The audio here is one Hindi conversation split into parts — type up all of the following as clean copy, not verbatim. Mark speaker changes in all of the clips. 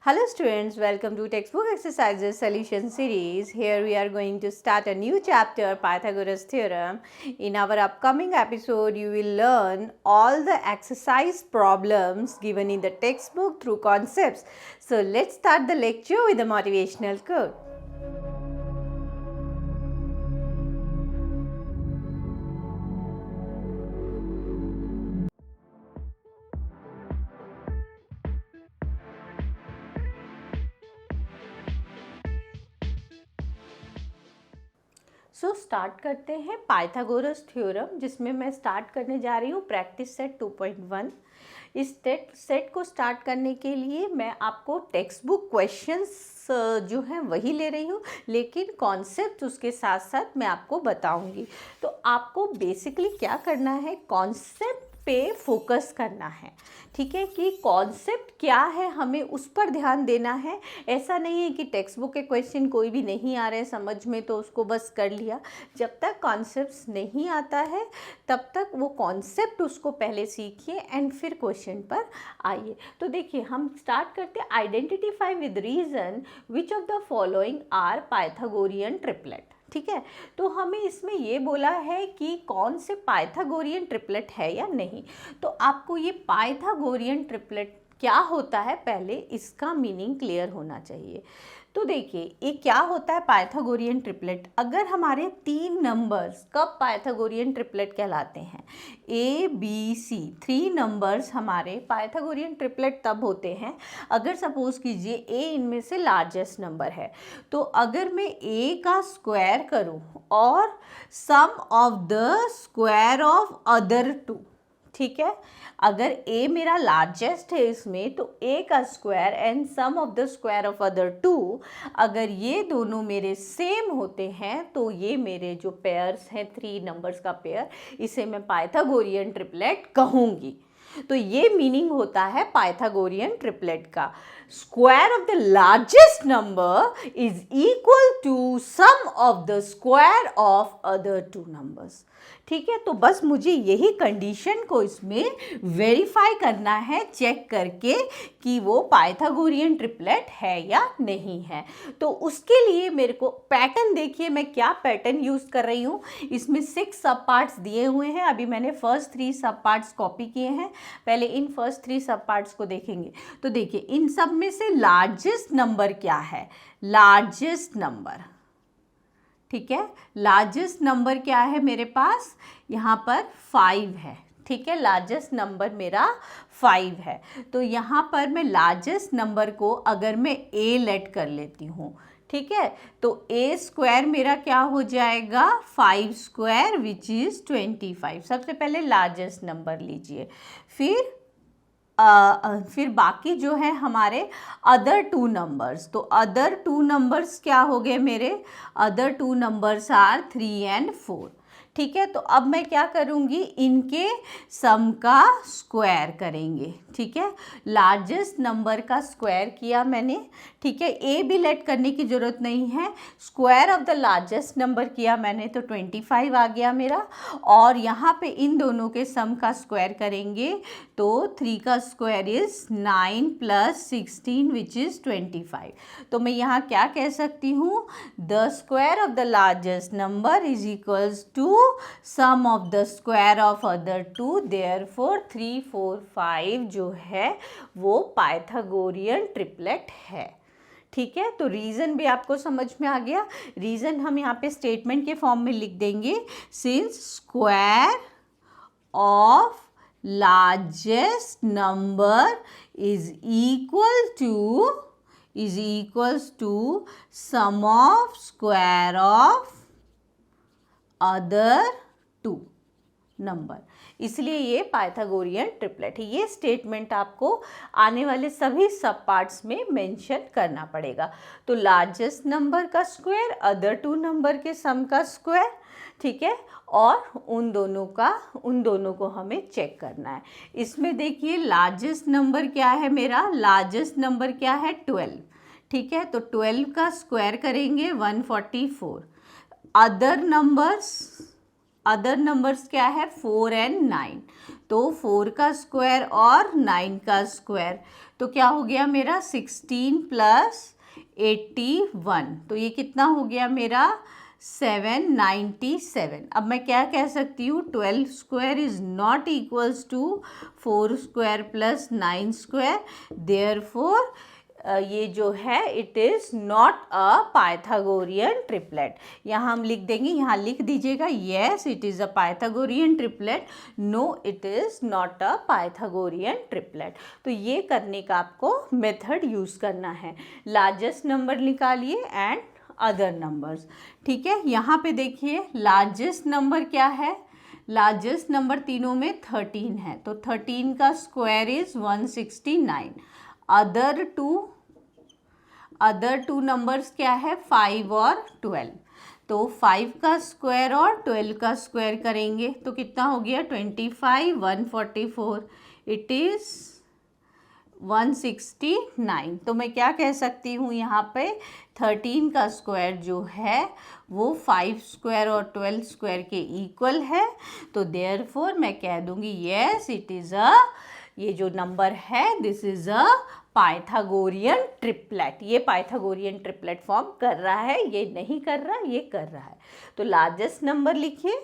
Speaker 1: Hello students, welcome to Textbook Exercises Solution Series. Here we are going to start a new chapter, Pythagoras Theorem. In our upcoming episode, you will learn all the exercise problems given in the textbook through concepts. So let's start the lecture with a motivational quote. So start करते हैं पाइथागोरस थ्योरम, जिसमें मैं स्टार्ट करने जा रही हूँ प्रैक्टिस सेट 2.1। इस सेट को स्टार्ट करने के लिए मैं आपको टेक्स्ट बुक क्वेश्चंस जो हैं वही ले रही हूँ, लेकिन कॉन्सेप्ट उसके साथ साथ मैं आपको बताऊँगी। तो आपको बेसिकली क्या करना है, कॉन्सेप्ट पे फोकस करना है, ठीक है, कि कॉन्सेप्ट क्या है हमें उस पर ध्यान देना है। ऐसा नहीं है कि टेक्स्ट बुक के क्वेश्चन कोई भी नहीं आ रहे समझ में तो उसको बस कर लिया। जब तक कॉन्सेप्ट्स नहीं आता है तब तक वो कॉन्सेप्ट उसको पहले सीखिए एंड फिर क्वेश्चन पर आइए। तो देखिए हम स्टार्ट करते हैं, identify with reason which of the following are Pythagorean triplet. ठीक है, तो हमें इसमें ये बोला है कि कौन से पाइथागोरियन ट्रिपलेट है या नहीं। तो आपको ये पाइथागोरियन ट्रिपलेट क्या होता है पहले इसका मीनिंग क्लियर होना चाहिए। तो देखिए ये क्या होता है पाइथागोरियन ट्रिपलेट। अगर हमारे तीन नंबर्स कब पाइथागोरियन ट्रिपलेट कहलाते हैं, ए बी सी, 3 नंबर्स हमारे पाइथागोरियन ट्रिपलेट तब होते हैं अगर सपोज कीजिए ए इनमें से लार्जेस्ट नंबर है। तो अगर मैं ए का स्क्वायर करूं और sum of the square of other two, ठीक है, अगर a मेरा लार्जेस्ट है इसमें तो a का square and sum of the square of other two, अगर ये दोनों मेरे सेम होते हैं तो ये मेरे जो पेयर्स हैं 3 नंबर्स का पेयर, इसे मैं पाइथागोरियन ट्रिपलेट कहूँगी। तो ये मीनिंग होता है पाइथागोरियन ट्रिपलेट का। Square of the largest number is equal to sum of the square of other 2 numbers. ठीक है, तो बस मुझे यही कंडीशन को इसमें वेरीफाई करना है, चेक करके कि वो पाइथागोरियन ट्रिपलेट है या नहीं है। तो उसके लिए मेरे को पैटर्न देखिए, मैं क्या पैटर्न यूज़ कर रही हूँ। इसमें 6 सब पार्ट्स दिए हुए हैं, अभी मैंने फर्स्ट 3 सब पार्ट्स कॉपी किए हैं। पहले इन फर्स्ट 3 सब पार्ट्स को देखेंगे। तो देखिए इन सब में से लार्जेस्ट नंबर क्या है, लार्जेस्ट नंबर, ठीक है, लार्जेस्ट नंबर क्या है मेरे पास, यहाँ पर 5 है। ठीक है, लार्जेस्ट नंबर मेरा 5 है। तो यहाँ पर मैं लार्जेस्ट नंबर को अगर मैं a लेट कर लेती हूँ, ठीक है, तो a स्क्वायर मेरा क्या हो जाएगा, 5 स्क्वायर विच इज़ 25। सबसे पहले लार्जेस्ट नंबर लीजिए, फिर बाकी जो है हमारे अदर 2 नंबर्स। तो अदर 2 नंबर्स क्या हो गए मेरे, अदर 2 नंबर्स आर 3 एंड 4। ठीक है, तो अब मैं क्या करूँगी, इनके सम का स्क्वायर करेंगे। ठीक है, लार्जेस्ट नंबर का स्क्वायर किया मैंने, ठीक है, ए भी लेट करने की ज़रूरत नहीं है, square of the largest number किया मैंने तो 25 आ गया मेरा। और यहाँ पे इन दोनों के सम का स्क्वायर करेंगे तो 3 का square is 9 plus 16 which is 25। तो मैं यहाँ क्या कह सकती हूँ, the square of the largest number is equals to sum of the square of other 2, therefore 3, 4, 5 जो है वो पाइथागोरियन ट्रिपलेट है। ठीक है, तो रीज़न भी आपको समझ में आ गया। रीज़न हम यहाँ पे स्टेटमेंट के फॉर्म में लिख देंगे, since square of largest number is equals to sum of square of other 2 number, इसलिए ये पाइथागोरियन ट्रिपलेट है। ये स्टेटमेंट आपको आने वाले सभी सब पार्ट्स में मेंशन करना पड़ेगा। तो लार्जेस्ट नंबर का स्क्वायर, अदर 2 नंबर के सम का स्क्वायर, ठीक है, और उन दोनों को हमें चेक करना है। इसमें देखिए लार्जेस्ट नंबर क्या है मेरा, लार्जेस्ट नंबर क्या है 12। ठीक है, तो 12 का स्क्वायर करेंगे 144। अदर नंबर्स क्या है 4 एंड 9, तो 4 का स्क्वायर और 9 का स्क्वायर, तो क्या हो गया मेरा 16 प्लस 81, तो ये कितना हो गया मेरा 797। अब मैं क्या कह सकती हूँ, 12 square is not equals to 4 square plus 9 square, therefore ये जो है it is not a Pythagorean triplet. यहाँ हम लिख देंगे, यहाँ लिख दीजिएगा yes it is a Pythagorean triplet, no it is not a Pythagorean triplet. तो ये करने का आपको मेथड यूज़ करना है। लार्जेस्ट नंबर निकालिए एंड अदर नंबर्स। ठीक है, यहाँ पे देखिए लार्जेस्ट नंबर क्या है, लार्जेस्ट नंबर तीनों में 13 है, तो 13 का square is 169। Other two numbers क्या है, 5 और 12, तो 5 का स्क्वायर और 12 का स्क्वायर करेंगे तो कितना हो गया 25, 144, इट इज़ 169। तो मैं क्या कह सकती हूँ यहाँ पे 13 का स्क्वायर जो है वो 5 स्क्वायर और 12 स्क्वायर के इक्वल है, तो देयरफॉर मैं कह दूँगी येस इट इज़ अ, ये जो नंबर है this is a Pythagorean triplet. ये पाइथागोरियन ट्रिपलेट फॉर्म कर रहा है, ये नहीं कर रहा, ये कर रहा है। तो लार्जेस्ट नंबर लिखिए,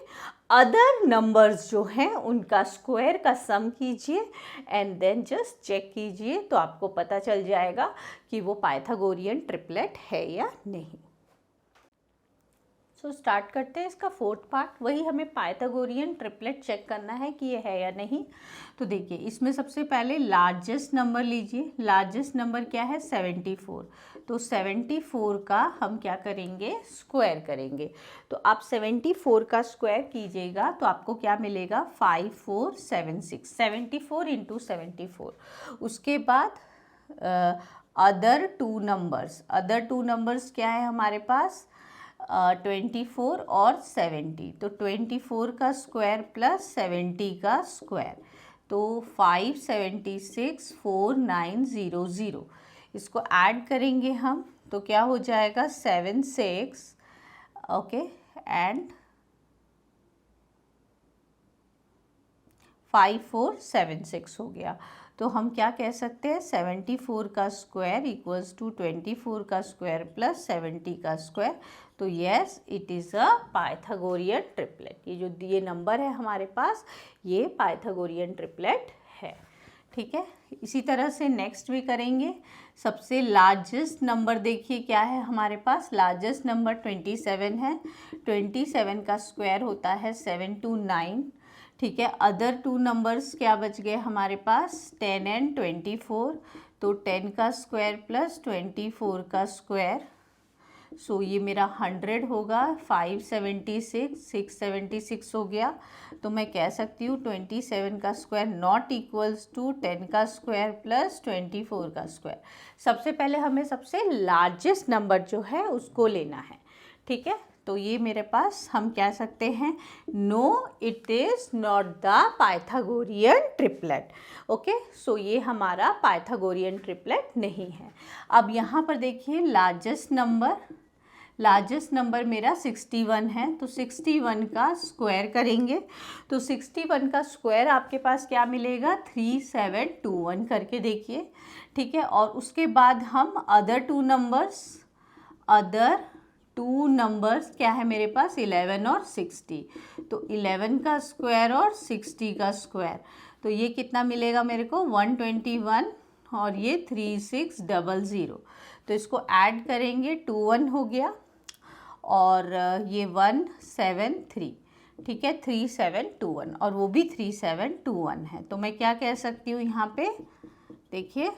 Speaker 1: अदर नंबर्स जो हैं उनका स्क्वायर का सम कीजिए एंड देन जस्ट चेक कीजिए, तो आपको पता चल जाएगा कि वो पाइथागोरियन ट्रिपलेट है या नहीं। सो स्टार्ट करते हैं इसका फोर्थ पार्ट। वही हमें पाइथागोरियन ट्रिपलेट चेक करना है कि ये है या नहीं। तो देखिए इसमें सबसे पहले लार्जेस्ट नंबर लीजिए, लार्जेस्ट नंबर क्या है 74, तो 74 का हम क्या करेंगे स्क्वायर करेंगे। तो आप 74 का स्क्वायर कीजिएगा तो आपको क्या मिलेगा 5476, 74 इंटू 74। उसके बाद अदर टू नंबर्स क्या है हमारे पास 24 और 70, तो 24 का स्क्वायर प्लस 70 का स्क्वायर, तो 576 4900। इसको ऐड करेंगे हम तो क्या हो जाएगा 76, ओके, एंड 5476 हो गया। तो हम क्या कह सकते हैं 74 का स्क्वायर इक्वल्स टू 24 का स्क्वायर प्लस 70 का स्क्वायर, तो yes it is a Pythagorean triplet. ये जो ये नंबर है हमारे पास ये पाइथागोरियन ट्रिपलेट है। ठीक है, इसी तरह से नेक्स्ट भी करेंगे। सबसे लार्जेस्ट नंबर देखिए क्या है हमारे पास, लार्जेस्ट नंबर 27 है, 27 का स्क्वायर होता है 729। ठीक है, अदर टू नंबर्स क्या बच गए हमारे पास 10 एंड 24, तो 10 का स्क्वायर प्लस 24 का स्क्वायर, सो ये मेरा 100 होगा, 576 676 हो गया। तो मैं कह सकती हूँ 27 का स्क्वायर नॉट इक्वल्स टू 10 का स्क्वायर प्लस 24 का स्क्वायर। सबसे पहले हमें सबसे लार्जेस्ट नंबर जो है उसको लेना है। ठीक है, तो ये मेरे पास हम कह सकते हैं no it is not the Pythagorean triplet. Okay, so ये हमारा पाइथागोरियन ट्रिपलेट नहीं है। अब यहाँ पर देखिए लार्जेस्ट नंबर मेरा 61 है, तो 61 का स्क्वायर करेंगे तो 61 का स्क्वायर आपके पास क्या मिलेगा 3721 करके देखिए। ठीक है, और उसके बाद हम अदर टू नंबर्स क्या है मेरे पास 11 और 60, तो 11 का स्क्वायर और 60 का स्क्वायर, तो ये कितना मिलेगा मेरे को 121 और ये 3600, तो इसको ऐड करेंगे 21 हो गया और ये 173। ठीक है, 3721 और वो भी 3721 है। तो मैं क्या कह सकती हूँ यहाँ पे देखिए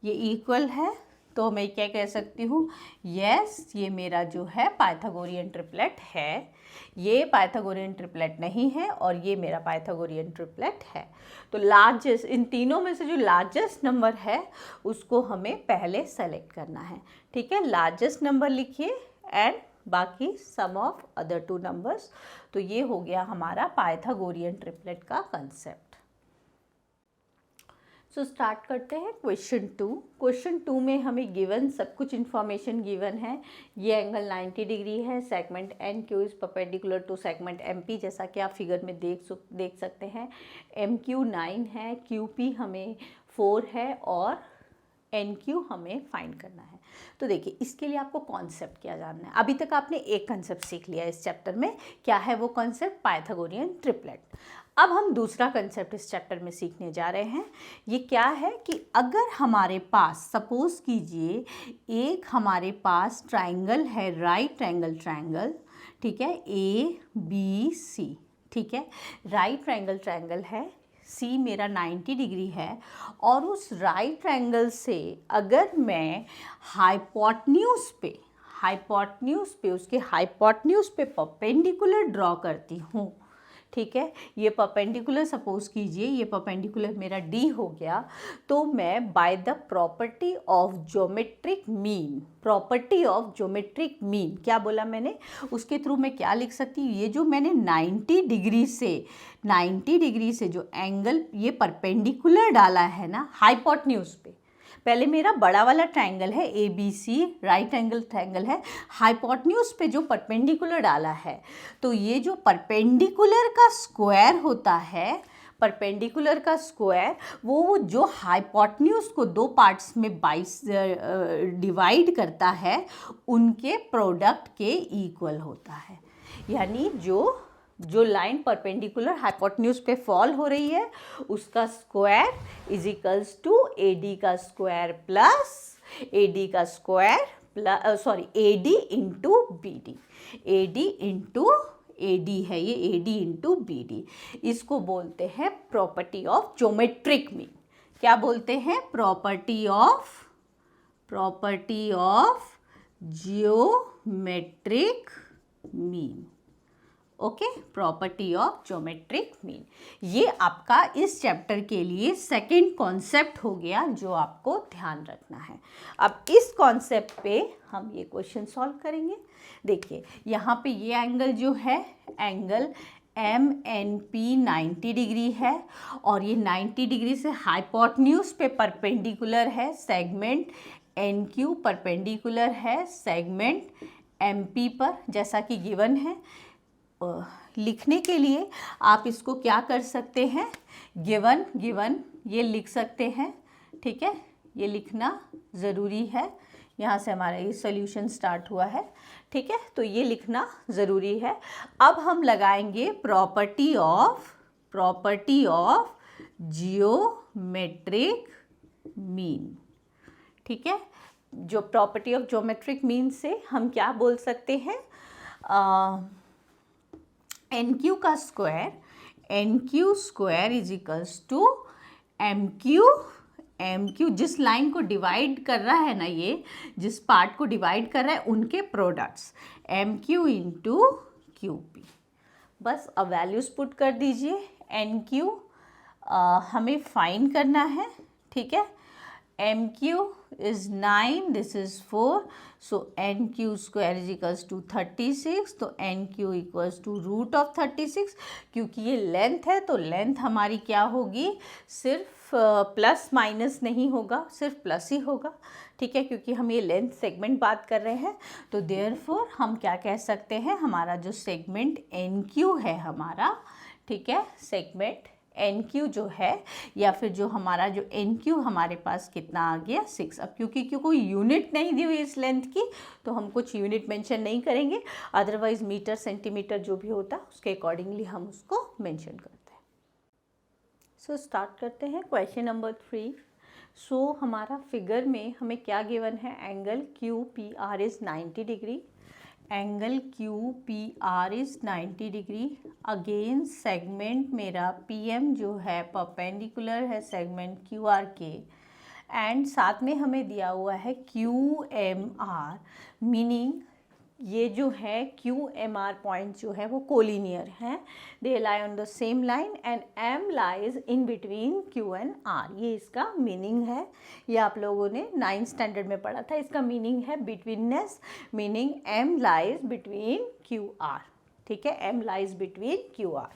Speaker 1: ये इक्वल है, तो मैं क्या कह सकती हूँ यस ये मेरा जो है पाइथागोरियन ट्रिपलेट है। ये पाइथागोरियन ट्रिपलेट नहीं है और ये मेरा पाइथागोरियन ट्रिपलेट है। तो लार्जेस्ट, इन तीनों में से जो लार्जेस्ट नंबर है उसको हमें पहले सेलेक्ट करना है। ठीक है, लार्जेस्ट नंबर लिखिए एंड बाकी सम ऑफ अदर टू नंबर्स। तो ये हो गया हमारा पाइथागोरियन ट्रिपलेट का कंसेप्ट। सो स्टार्ट करते हैं क्वेश्चन 2। क्वेश्चन 2 में हमें गिवन सब कुछ इन्फॉर्मेशन गिवन है। ये एंगल 90 डिग्री है, segment N Q is perpendicular to segment M P, जैसा कि आप फिगर में देख सकते हैं। एम क्यू 9 है, क्यू पी हमें 4 है और एन क्यू हमें फाइंड करना है। तो देखिए इसके लिए आपको कॉन्सेप्ट क्या जानना है। अभी तक आपने एक कॉन्सेप्ट सीख लिया इस चैप्टर में, क्या है वो कॉन्सेप्ट? Pythagorean triplet. अब हम दूसरा कॉन्सेप्ट इस चैप्टर में सीखने जा रहे हैं। ये क्या है कि अगर हमारे पास सपोज कीजिए एक हमारे पास ट्राइंगल है, राइट ट्राइंगल ट्राइंगल, ठीक है, ए बी सी, ठीक है, राइट ट्राइंगल है, सी मेरा 90 डिग्री है, और उस राइट ट्रायंगल से अगर मैं हाइपोटेन्यूज पे उसके हाइपोटेन्यूज पे परपेंडिकुलर ड्रॉ करती हूँ, ठीक है, ये परपेंडिकुलर सपोज कीजिए ये परपेंडिकुलर मेरा डी हो गया, तो मैं by the property of geometric mean, क्या बोला मैंने, उसके थ्रू मैं क्या लिख सकती हूँ, ये जो मैंने 90 डिग्री से जो एंगल ये परपेंडिकुलर डाला है ना हाइपोटेन्यूज पे, पहले मेरा बड़ा वाला ट्रायंगल है A B C, right angle triangle है, हाइपोटेन्यूज पे जो परपेंडिकुलर डाला है, तो ये जो परपेंडिकुलर का स्क्वायर होता है, परपेंडिकुलर का स्क्वायर वो जो हाइपोटेन्यूज को दो पार्ट्स में डिवाइड करता है उनके प्रोडक्ट के इक्वल होता है। यानी जो लाइन परपेंडिकुलर हाइपोटेन्यूज पे फॉल हो रही है उसका square is equals to AD का square plus AD into B D, AD है ये, एडी इंटू बी डी, इसको बोलते हैं प्रॉपर्टी ऑफ ज्योमेट्रिक मीन। क्या बोलते हैं? Property of geometric mean. Okay, property of geometric mean, ये आपका इस चैप्टर के लिए सेकंड कॉन्सेप्ट हो गया जो आपको ध्यान रखना है। अब इस कॉन्सेप्ट पे हम ये क्वेश्चन सॉल्व करेंगे। देखिए यहाँ पे ये एंगल जो है angle M N P 90 degree है और ये 90 डिग्री से हाइपोटेन्यूज पे परपेंडिकुलर है, सेगमेंट एन क्यू परपेंडिकुलर है सेगमेंट एम पी पर, जैसा कि गिवन है। लिखने के लिए आप इसको क्या कर सकते हैं, गिवन ये लिख सकते हैं, ठीक है, ये लिखना ज़रूरी है। यहाँ से हमारा ये सॉल्यूशन स्टार्ट हुआ है, ठीक है, तो ये लिखना ज़रूरी है। अब हम लगाएंगे प्रॉपर्टी ऑफ जियोमेट्रिक मीन, ठीक है। जो प्रॉपर्टी ऑफ ज्योमेट्रिक मीन से हम क्या बोल सकते हैं, एन क्यू का square, N Q square is equals to M Q जिस लाइन को डिवाइड कर रहा है ना, ये जिस पार्ट को डिवाइड कर रहा है उनके products, M Q into Q P. बस अब वैल्यूज पुट कर दीजिए। एन क्यू हमें फाइंड करना है, ठीक है, M Q is 9, this is 4, so nq square is equals to 36, तो nq equals to root of 36। क्योंकि ये लेंथ है तो लेंथ हमारी क्या होगी, सिर्फ प्लस माइनस नहीं होगा, सिर्फ प्लस ही होगा, ठीक है, क्योंकि हम ये लेंथ सेगमेंट बात कर रहे हैं। तो देयरफॉर हम क्या कह सकते हैं, हमारा जो सेगमेंट nq है हमारा, ठीक है, सेगमेंट एन क्यू जो है, या फिर जो हमारा जो एन क्यू हमारे पास कितना आ गया 6। अब क्योंकि कोई यूनिट नहीं दी हुई इस लेंथ की तो हम कुछ यूनिट मेंशन नहीं करेंगे, अदरवाइज मीटर सेंटीमीटर जो भी होता है उसके अकॉर्डिंगली हम उसको मेंशन करते हैं। सो स्टार्ट करते हैं क्वेश्चन नंबर 3। सो हमारा फिगर में हमें क्या गिवन है, angle Q P R is 90 degree, angle Q P R is 90 degree, again segment मेरा पी एम जो है परपेंडिकुलर है सेगमेंट क्यू आर के, एंड साथ में हमें दिया हुआ है क्यू एम आर, मीनिंग ये जो है क्यू एम आर पॉइंट जो है वो कोलिनियर हैं, they lie on the same line and M lies in between Q and R, ये इसका मीनिंग है। ये आप लोगों ने 9th स्टैंडर्ड में पढ़ा था, इसका मीनिंग है betweenness, meaning M lies between Q R, ठीक है, M lies between Q R,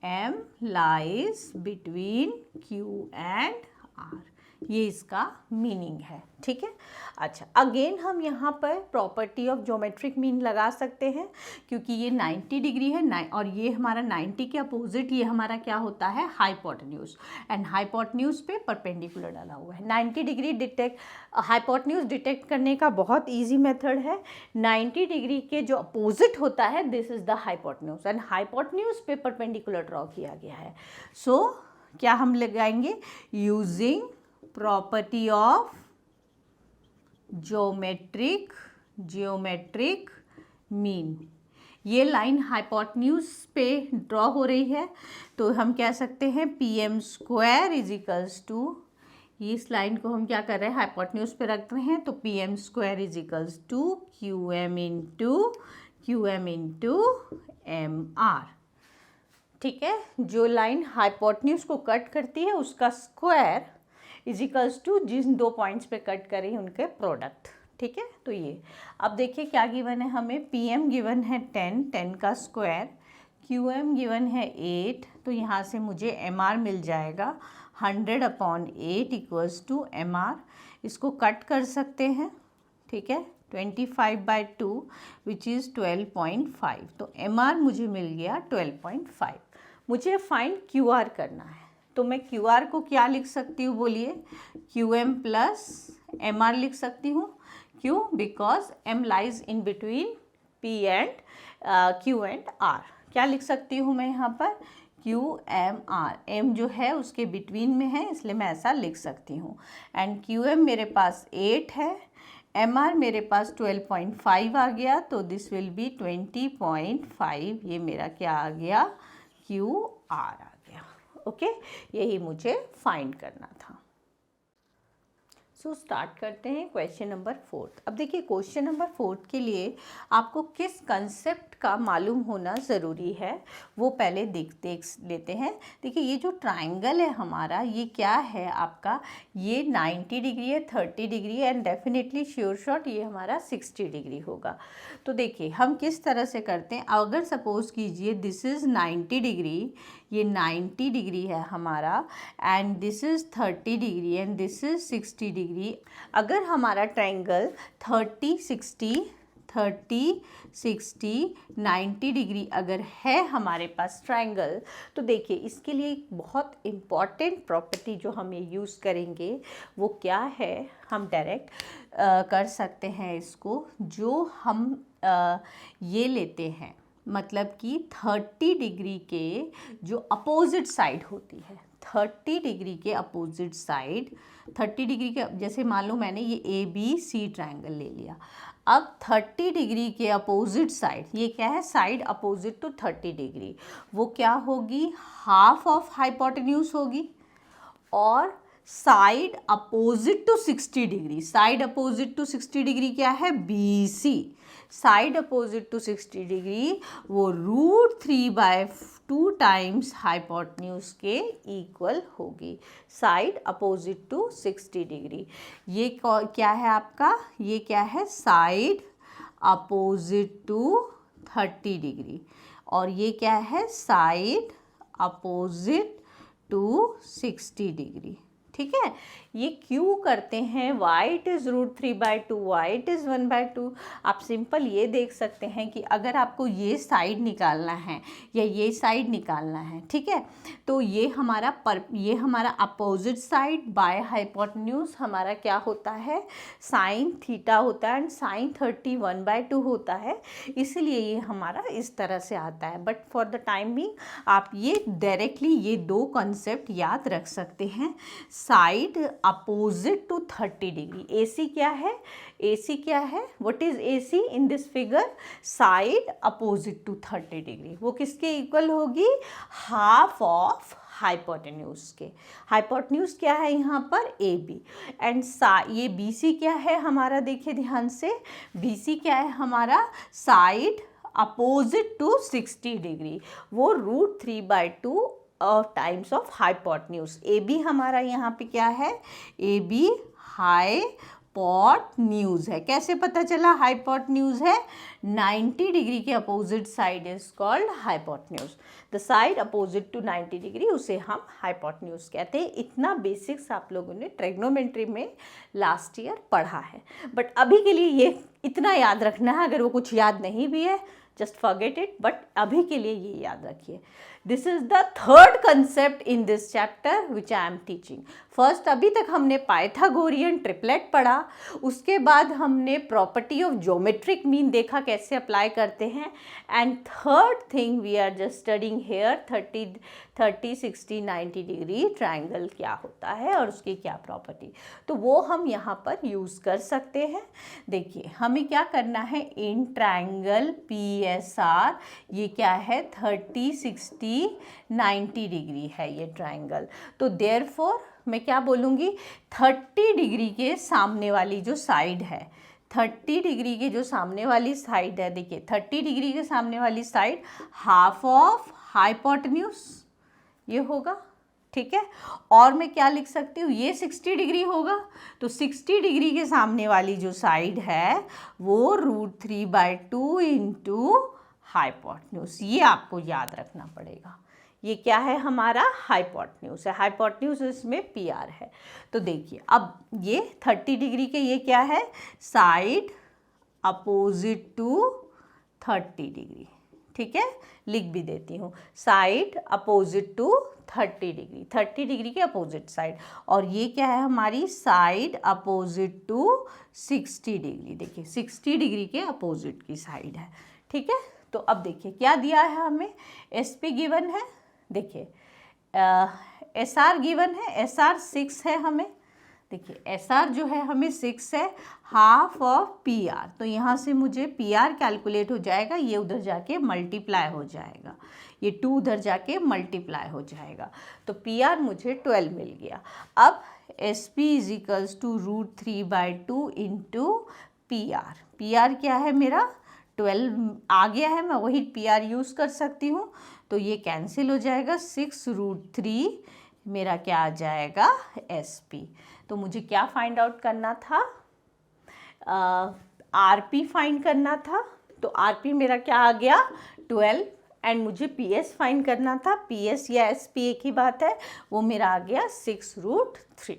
Speaker 1: M lies between Q and R, ये इसका मीनिंग है, ठीक है। अच्छा, अगेन हम यहाँ पर प्रॉपर्टी ऑफ ज्योमेट्रिक मीन लगा सकते हैं, क्योंकि ये 90 डिग्री है और ये हमारा 90 के अपोजिट ये हमारा क्या होता है, हाइपोटेन्यूज, एंड हाइपोटेन्यूज पे परपेंडिकुलर डाला हुआ है। 90 डिग्री हाइपोटेन्यूज डिटेक्ट करने का बहुत ईजी मेथड है। 90 डिग्री के जो अपोजिट होता है, this is the hypotenuse, and hypotenuse पे परपेंडिकुलर ड्रॉ किया गया है। सो क्या हम लगाएंगे, using property of geometric mean. ये लाइन हाइपोटेन्यूज पे ड्रॉ हो रही है, तो हम कह सकते हैं pm square is equals to, इस लाइन को हम क्या कर रहे हैं, हाइपोटेन्यूज पे रख रहे हैं, तो pm square is equals to qm into mr, ठीक है। जो लाइन हाइपोटेन्यूज को कट करती है उसका स्क्वायर इज इक्वल्स टू जिन दो पॉइंट्स पे कट करें उनके प्रोडक्ट, ठीक है। तो ये अब देखिए क्या गिवन है हमें, pm गिवन है 10 का स्क्वायर, qm गिवन है 8, तो यहाँ से मुझे mr मिल जाएगा 100/8 इक्वल्स टू mr। इसको कट कर सकते हैं, ठीक है, 25/2 विच इज़ 12.5, तो mr मुझे मिल गया 12.5। मुझे फाइंड QR करना है, तो मैं QR को क्या लिख सकती हूँ बोलिए, QM प्लस MR लिख सकती हूँ। क्यों? Because M lies in between Q and R। क्या लिख सकती हूँ मैं यहाँ पर, QMR, M जो है उसके बिटवीन में है, इसलिए मैं ऐसा लिख सकती हूँ। एंड QM मेरे पास 8 है, MR मेरे पास 12.5 आ गया, तो दिस विल बी 20.5, ये मेरा क्या आ गया, QR आ गया, ओके। यही मुझे फाइंड करना था। सो स्टार्ट करते हैं क्वेश्चन नंबर 4। अब देखिए क्वेश्चन नंबर 4 के लिए आपको किस कंसेप्ट का मालूम होना ज़रूरी है वो पहले देख लेते हैं। देखिए ये जो ट्राइंगल है हमारा, ये क्या है आपका, ये 90 डिग्री है, 30 degree and definitely sure shot ये हमारा 60 डिग्री होगा। तो देखिए हम किस तरह से करते हैं, अगर सपोज कीजिए दिस इज़ 90 डिग्री, ये 90 डिग्री है हमारा, and this is 30 degree and this is 60 degree. अगर हमारा ट्रायंगल 30 60 90 डिग्री अगर है हमारे पास ट्रायंगल, तो देखिए इसके लिए एक बहुत इम्पॉर्टेंट प्रॉपर्टी जो हम ये यूज़ करेंगे वो क्या है, हम डायरेक्ट कर सकते हैं इसको। जो हम ये लेते हैं, मतलब कि 30 डिग्री के जो अपोजिट साइड होती है, 30 डिग्री के अपोजिट साइड, 30 डिग्री के, जैसे मान लो मैंने ये ABC ट्रायंगल ले लिया, अब 30 डिग्री के अपोजिट साइड, ये क्या है, साइड अपोजिट टू 30 डिग्री, वो क्या होगी, हाफ ऑफ हाइपोटेन्यूज होगी। और side opposite to 60 degree, side opposite to 60 degree क्या है, BC, side opposite to 60 degree वो √3/2 टाइम्स हाइपोटेन्यूज के इक्वल होगी, साइड अपोजिट टू 60 डिग्री। ये क्या है आपका, ये क्या है, साइड अपोजिट टू 30 डिग्री, और ये क्या है, साइड अपोजिट टू 60 डिग्री, ठीक है। ये क्यों करते हैं, why it is √3/2, why it is 1/2। आप सिंपल ये देख सकते हैं कि अगर आपको ये साइड निकालना है या ये साइड निकालना है, ठीक है, तो ये हमारा अपोजिट साइड बाय हाइपोटेन्यूज हमारा क्या होता है, sin थीटा होता है, एंड sin 30 1/2 होता है, इसलिए ये हमारा इस तरह से आता है। But for the time being आप ये डायरेक्टली ये दो कॉन्सेप्ट याद रख सकते हैं, side opposite to 30 degree, AC क्या है, AC क्या है, what is AC in this figure, side opposite to 30 degree, वो किसके इक्वल होगी, हाफ ऑफ हाइपोटेन्यूज के। हाइपोटेन्यूज क्या है यहाँ पर, AB, एंड ये BC क्या है हमारा, देखिए ध्यान से, BC क्या है हमारा, साइड अपोजिट टू 60 डिग्री, वो √3/2 टाइम्स ऑफ हाइपोटेन्यूज। AB हमारा यहाँ पे क्या है, AB हाइपोटेन्यूज हाइपोटेन्यूज है। कैसे पता चला हाइपोटेन्यूज है? 90 डिग्री के opposite side is called hypotenuse. The side opposite to 90 degree उसे हम हाइपोटेन्यूज कहते हैं। इतना बेसिक्स आप लोगों ने ट्रिग्नोमेट्री में लास्ट ईयर पढ़ा है, बट अभी के लिए ये इतना याद रखना है। अगर वो कुछ याद नहीं भी है जस्ट फॉरगेट इट, बट अभी के लिए ये याद रखिए। This is the third concept in this chapter which I am teaching. First अभी तक हमने पाइथागोरियन ट्रिपलेट पढ़ा, उसके बाद हमने प्रॉपर्टी ऑफ ज्योमेट्रिक मीन देखा कैसे अप्लाई करते हैं, and third thing we are just studying here 30, 60, 90 degree triangle क्या होता है और उसकी क्या प्रॉपर्टी, तो वो हम यहाँ पर यूज़ कर सकते हैं। देखिए हमें क्या करना है, इन ट्राइंगल PSR, ये क्या है 30, 60, 90 डिग्री है ये ट्राइंगल। तो देयरफॉर मैं क्या बोलूँगी, 30 डिग्री के सामने वाली जो साइड है, 30 डिग्री के जो सामने वाली साइड है, देखिए 30 डिग्री के सामने वाली साइड हाफ ऑफ हाइपोटेन्यूज ये होगा, ठीक है। और मैं क्या लिख सकती हूँ, ये 60 डिग्री होगा, तो 60 डिग्री के सामने वाली जो साइड है वो √3/2 इंटू हाइपोटेन्यूज, ये आपको याद रखना पड़ेगा। ये क्या है, हमारा हाइपोटेन्यूज है। हाइपोटेन्यूज इसमें PR है। तो देखिए अब ये 30 डिग्री के ये क्या है, साइड अपोजिट टू 30 डिग्री, ठीक है, लिख भी देती हूँ, side opposite to 30 degree, 30 degree के अपोजिट साइड। और ये क्या है हमारी साइड अपोजिट टू 60 डिग्री, देखिए 60 डिग्री के अपोजिट की साइड है, ठीक है। तो अब देखिए क्या दिया है हमें, SP गिवन है, देखिए SR गिवन है, SR 6 है हमें, देखिए SR जो है हमें 6 है, हाफ ऑफ PR, तो यहाँ से मुझे PR कैलकुलेट हो जाएगा, ये उधर जाके मल्टीप्लाई हो जाएगा, ये 2 उधर जाके मल्टीप्लाई हो जाएगा, तो PR मुझे 12 मिल गया। अब SP is equals to √3/2 into PR क्या है मेरा 12 आ गया है, मैं वही PR यूज़ कर सकती हूँ, तो ये कैंसिल हो जाएगा, 6√3 मेरा क्या आ जाएगा SP। तो मुझे क्या फाइंड आउट करना था, RP फाइंड करना था, तो RP मेरा क्या आ गया 12, एंड मुझे PS फाइंड करना था, PS या SP एक ही बात है, वो मेरा आ गया 6√3।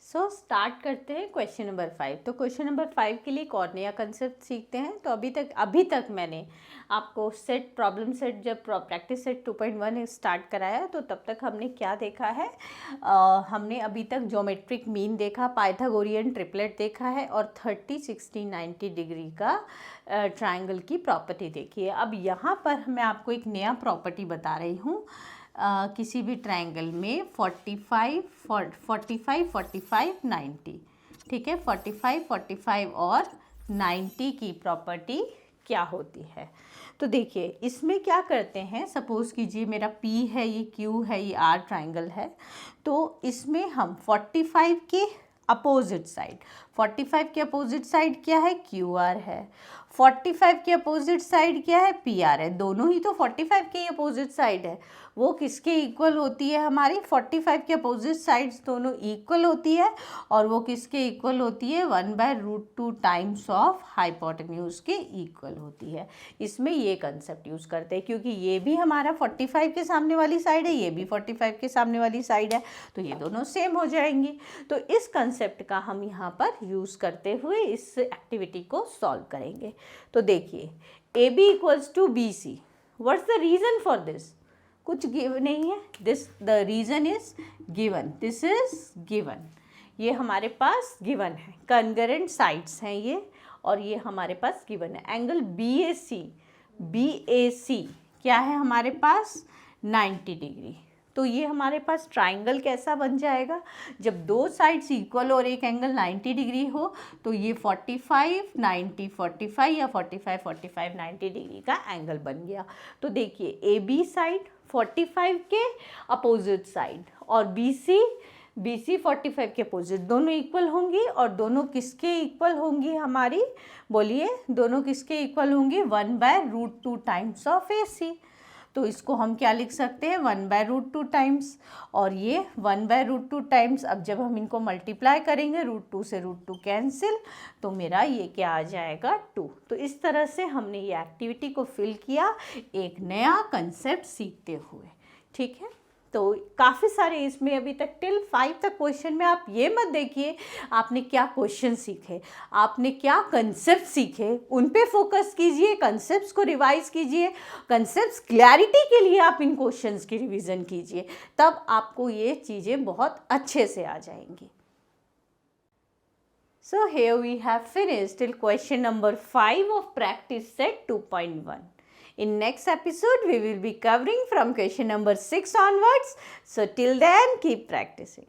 Speaker 1: सो स्टार्ट करते हैं क्वेश्चन नंबर 5। तो क्वेश्चन नंबर 5 के लिए एक और नया कंसेप्ट सीखते हैं। तो अभी तक मैंने आपको प्रॉब्लम सेट जब प्रैक्टिस सेट 2.1 स्टार्ट कराया, तो तब तक हमने क्या देखा है, हमने अभी तक ज्योमेट्रिक मीन देखा, पाइथागोरियन ट्रिपलेट देखा है, और 30, 60, 90 डिग्री का ट्राइंगल की प्रॉपर्टी देखी है। अब यहाँ पर मैं आपको एक नया प्रॉपर्टी बता रही हूँ, किसी भी ट्रायंगल में 45, 90, ठीक है, 45, 45 और 90 की प्रॉपर्टी क्या होती है। तो देखिए इसमें क्या करते हैं, सपोज़ कीजिए मेरा P है, ये Q है, ये R ट्रायंगल है, तो इसमें हम 45 के अपोजिट साइड, 45 के अपोजिट साइड क्या है, QR है, 45 के अपोजिट साइड क्या है, PR है, दोनों ही तो 45 के अपोजिट साइड है, वो किसके इक्वल होती है, हमारी 45 के अपोजिट साइड्स दोनों इक्वल होती है, और वो किसके इक्वल होती है, 1/√2 टाइम्स ऑफ हाइपोटेन्यूज के इक्वल होती है। इसमें ये कंसेप्ट यूज़ करते हैं, क्योंकि ये भी हमारा 45 के सामने वाली साइड है, ये भी 45 के सामने वाली साइड है, तो ये दोनों सेम हो जाएंगी। तो इस कंसेप्ट का हम यहाँ पर यूज़ करते हुए इस एक्टिविटी को सॉल्व करेंगे। तो देखिए AB equals to BC, what's the reason for this, कुछ गिवन नहीं है, the reason is given, this is given, ये हमारे पास गिवन है, कॉन्ग्रुएंट साइड्स हैं ये, और ये हमारे पास गिवन है। एंगल BAC क्या है हमारे पास 90 डिग्री। तो ये हमारे पास ट्राइंगल कैसा बन जाएगा, जब दो साइड्स इक्वल और एक एंगल 90 डिग्री हो, तो ये 45, 90, 45 या 45, 45, 90 डिग्री का एंगल बन गया। तो देखिए AB साइड 45 के अपोजिट साइड, और BC 45 के अपोजिट, दोनों इक्वल होंगी, और दोनों किसके इक्वल होंगी हमारी, बोलिए दोनों किसके इक्वल होंगी, 1/√2 टाइम्स ऑफ AC। तो इसको हम क्या लिख सकते हैं 1/√2 टाइम्स, और ये 1/√2 टाइम्स, अब जब हम इनको मल्टीप्लाई करेंगे √2 से √2 कैंसिल, तो मेरा ये क्या आ जाएगा 2। तो इस तरह से हमने ये एक्टिविटी को फिल किया एक नया कंसेप्ट सीखते हुए। ठीक है, तो काफ़ी सारे इसमें अभी तक टिल 5 तक क्वेश्चन में आप ये मत देखिए आपने क्या क्वेश्चन सीखे, आपने क्या कंसेप्ट सीखे, उन पे फोकस कीजिए, कंसेप्ट्स को रिवाइज कीजिए, कंसेप्ट्स क्लैरिटी के लिए आप इन क्वेश्चंस की रिवीजन कीजिए, तब आपको ये चीज़ें बहुत अच्छे से आ जाएंगी। So here we have finished till question number 5 of practice set 2.1. In next episode, we will be covering from question number 6 onwards. So till then, keep practicing.